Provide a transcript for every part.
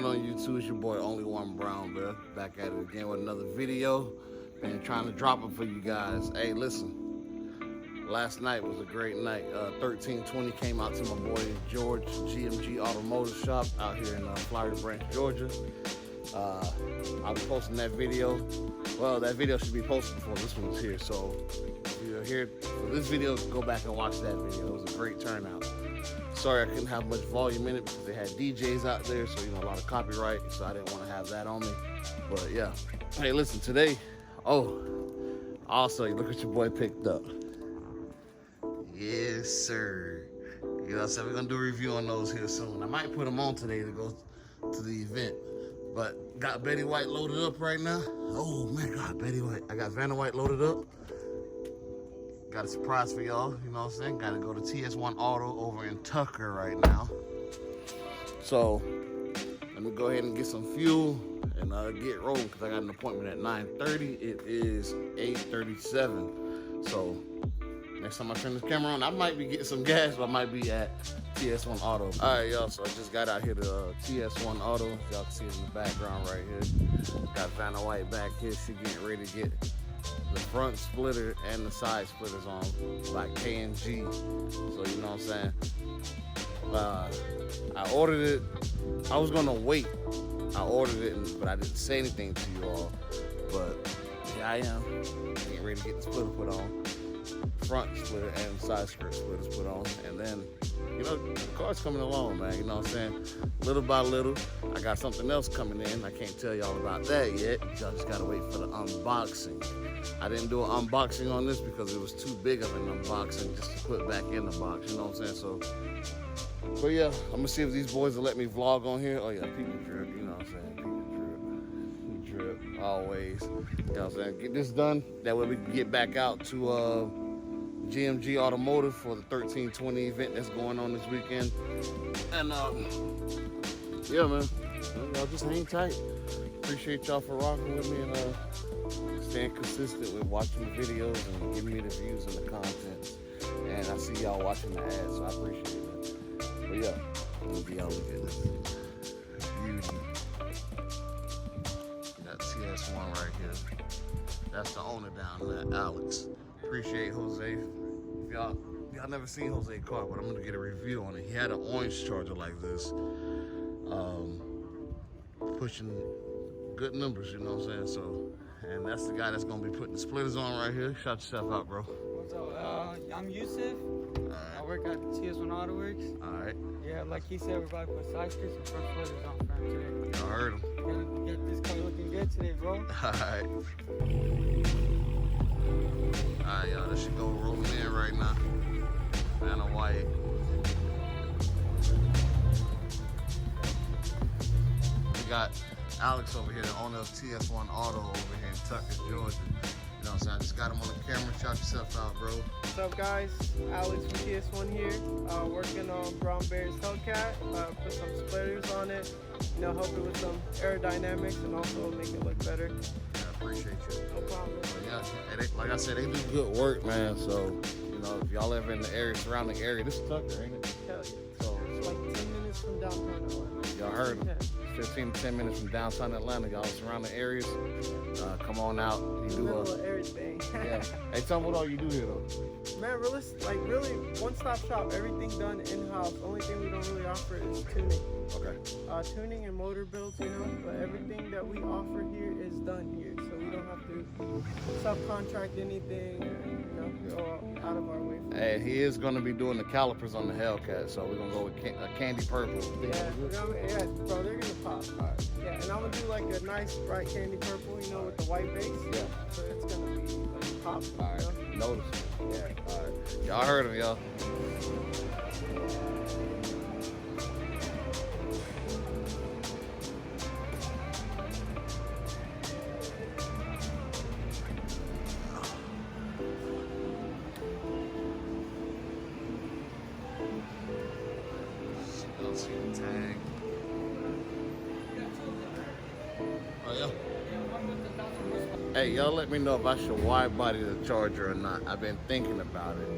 going on YouTube? It's your boy Only1BrownBear, back at it again with another video. Been trying to drop it for you guys. Hey, listen, last night was a great night. 1320 came out to my boy George GMG Automotive Shop out here in Flowery Branch, Georgia. I'll be posting that video. Well, that video should be posted before this one's here. So if you're here for this video, go back and watch that video. It was a great turnout. Sorry I couldn't have much volume in it because they had DJs out there, so you know, a lot of copyright, so I didn't want to have that on me. But yeah. Hey, listen, today, also, look what your boy picked up. Yes, sir. You know what I'm saying? We're gonna do a review on those here soon. I might put them on today to go to the event. But got Betty White loaded up right now. Oh man, God, Betty White. I got Vanna White loaded up. Got a surprise for y'all, you know what I'm saying? Got to go to TS1 Auto over in Tucker right now. So, let me go ahead and get some fuel and get rolling because I got an appointment at 9:30. It is 8:37. So, next time I turn this camera on, I might be getting some gas, but I might be at TS1 Auto. All right, y'all, so I just got out here to TS1 Auto. Y'all can see it in the background right here. Got Vanna White back here. She getting ready to get the front splitter and the side splitters on by KNG. So you know what I'm saying? I ordered it. I was gonna wait. I ordered it, but I didn't say anything to you all. But here I am, getting ready to get the splitter put on. Front splitter and side skirt splitters put on. And then, you know, the car's coming along, man. You know what I'm saying? Little by little. I got something else coming in. I can't tell y'all about that yet. Y'all just gotta wait for the unboxing. I didn't do an unboxing on this because it was too big of an unboxing just to put back in the box, you know what I'm saying? So, but yeah, I'm gonna see if these boys will let me vlog on here. Oh yeah, people drip, you know what I'm saying? People drip, always. You know what I'm saying? Get this done, that way we can get back out to GMG Automotive for the 1320 event that's going on this weekend. And yeah, man, y'all just hang tight. Appreciate y'all for rocking with me and staying consistent with watching the videos and giving me the views and the content. And I see y'all watching the ads, so I appreciate it. But yeah, let me y'all look at this beauty. Got TS1 right here. That's the owner down there, Alex. Appreciate Jose. If y'all never seen Jose's car, but I'm gonna get a review on it. He had an orange Charger like this, pushing good numbers, you know what I'm saying? So, and that's the guy that's gonna be putting the splitters on right here. Shout yourself out, bro. What's up? I'm Yusuf. I work at TS1 Autoworks. All right. Yeah, like he said, we're about to put side skirts and front splitters on for him today. Y'all heard him. We're gonna get this car looking good today, bro. All right. All right, y'all. This should go rolling in right now. Vanna White. We got Alex over here, the owner of TS1 Auto over here in Tucker, Georgia. You know what I'm saying? I just got him on the camera. Shout yourself out, bro. What's up, guys? Alex from TS1 here, working on Brown Bear's HELLCAT. Put some splitters on it, you know, help it with some aerodynamics and also make it look better. Yeah, I appreciate you. No problem. But yeah, like I said, they do good work, man. So, you know, if y'all ever in the area, surrounding area, this is Tucker, ain't it? Hell yeah. So, It's like 10 minutes from downtown Atlanta. y'all heard him. Yeah. 15 to 10 minutes from downtown Atlanta. Y'all surrounding areas, come on out. You do Middle of everything. yeah. Hey, tell me what all you do here though. Man, really one-stop shop. Everything done in-house. Only thing we don't really offer is tuning. Okay. Tuning and motor builds, you know, but everything that we offer here is done here, so we don't have to subcontract anything or, you know, go out of our way. Hey, he is going to be doing the calipers on the HELLCAT, so we're going to go with candy purple. Yeah, you know, yeah, bro, they're gonna pop. Alright. Yeah, and I'm gonna do like a nice bright candy purple, you know, with the white base. Yeah. So it's gonna be like pop. Alright, You know? notice. Yeah. Alright, y'all heard him, y'all. Y'all see the tag. Oh, yeah. Hey, y'all let me know if I should wide body the Charger or not. I've been thinking about it.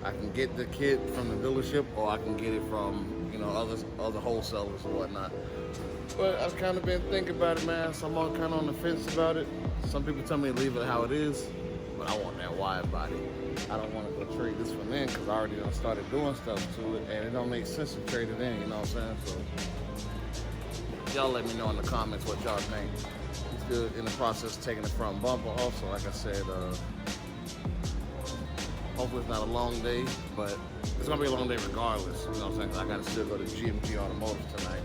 I can get the kit from the dealership or I can get it from you know, other wholesalers or whatnot. But I've kind of been thinking about it, man. So I'm all kind of on the fence about it. Some people tell me to leave it how it is, but I want that wide body. I don't want to go trade this one in because I already done started doing stuff to it, and it don't make sense to trade it in. You know what I'm saying? So y'all let me know in the comments what y'all think. Still in the process of taking the front bumper. Also, like I said, hopefully it's not a long day, but it's gonna be a long day regardless. You know what I'm saying? 'Cause I gotta still go to GMG Automotive tonight.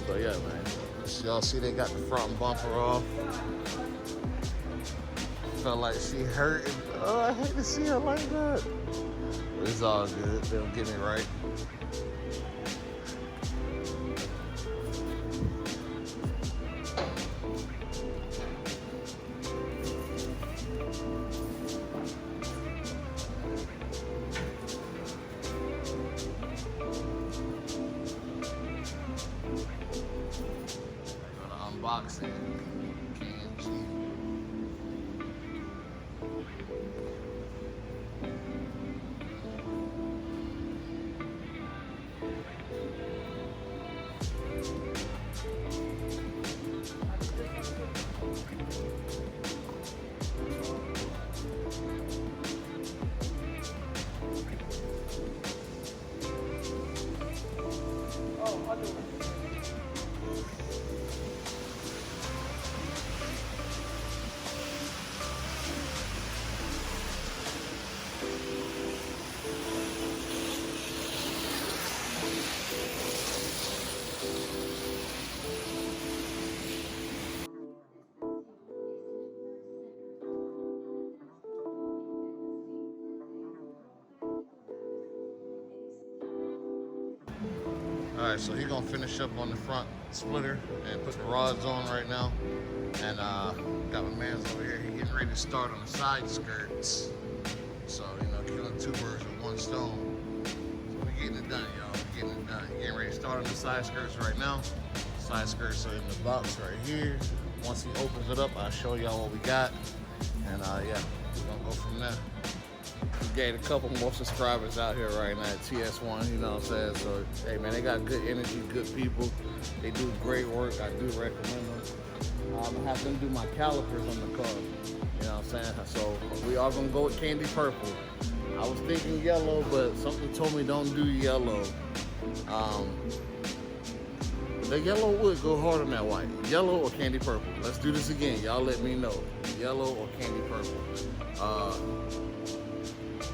So yeah, man. So y'all see they got the front bumper off. Felt like she hurt. Oh, I hate to see her like that. But it's all good. They'll get me right. Unboxing KNG. Oh, I'll do it. All right, so he's gonna finish up on the front splitter and put the rods on right now. And got my man's over here. He's getting ready to start on the side skirts. So, you know, killing two birds with one stone. So we're getting it done, y'all. We're getting it done. Getting ready to start on the side skirts right now. Side skirts are in the box right here. Once he opens it up, I'll show y'all what we got. And yeah, we're gonna go from there. We gained a couple more subscribers out here right now at TS1, you know what I'm saying? So, hey man, they got good energy, good people. They do great work. I do recommend them. I'm gonna have them do my calipers on the car, you know what I'm saying? So, we are gonna go with candy purple. I was thinking yellow, but something told me don't do yellow. The yellow would go hard on that white. Yellow or candy purple? Let's do this again. Y'all let me know. Yellow or candy purple?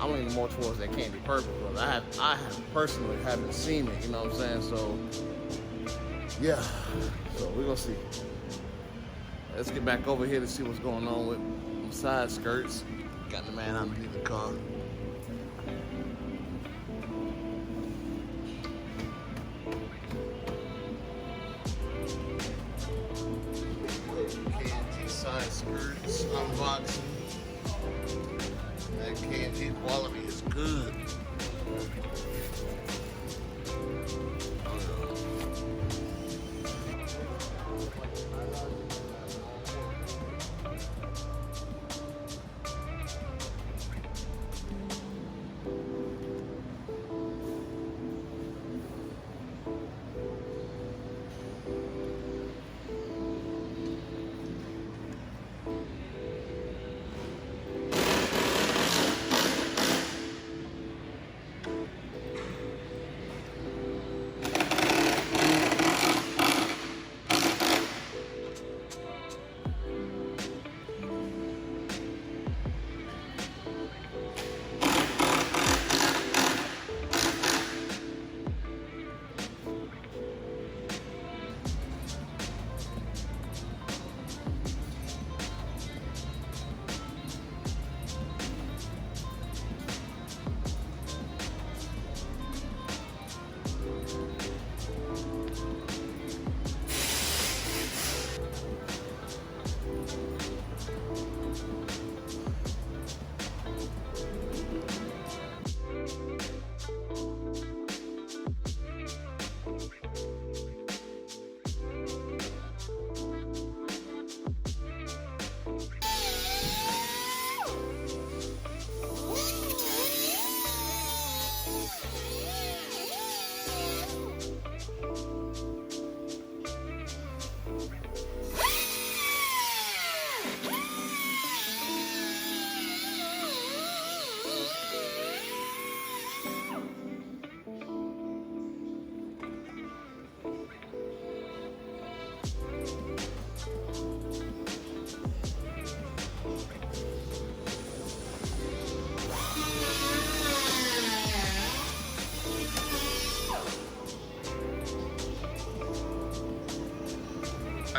I'm leaning more towards that candy purple because I have personally haven't seen it, you know what I'm saying? So yeah, so we're gonna see. Let's get back over here to see what's going on with them side skirts. Got the man underneath the car. KNG side skirts unboxing. That KNG quality is good.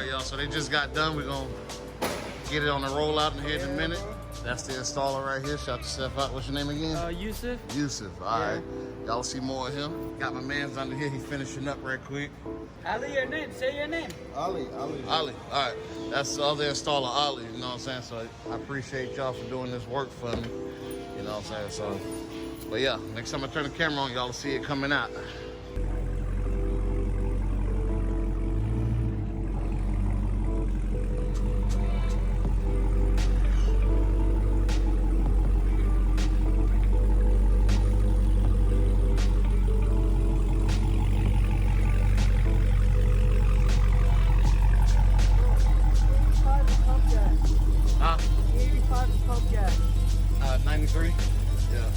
y'all. So they just got done. We're gonna get it on the rollout in here in a minute. That's the installer right here. Shout yourself out. What's your name again? Yusuf. Yusuf. All right. Y'all see more of him. Got my man's under here. He finishing up right quick. Ali, your name. Say your name. Ali. All right. That's the other installer, Ali. You know what I'm saying? So I appreciate y'all for doing this work for me. You know what I'm saying? So, but yeah, next time I turn the camera on, y'all will see it coming out. Huh? 85 is pump gas. 93? Yeah.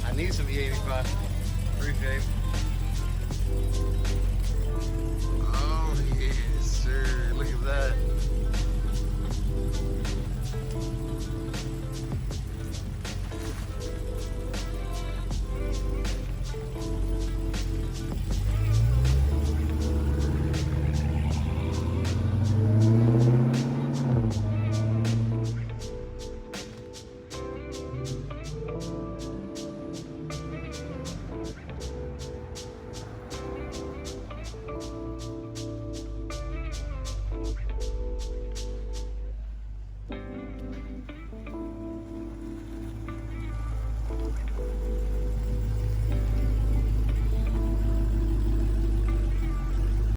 I need some E85. Appreciate it.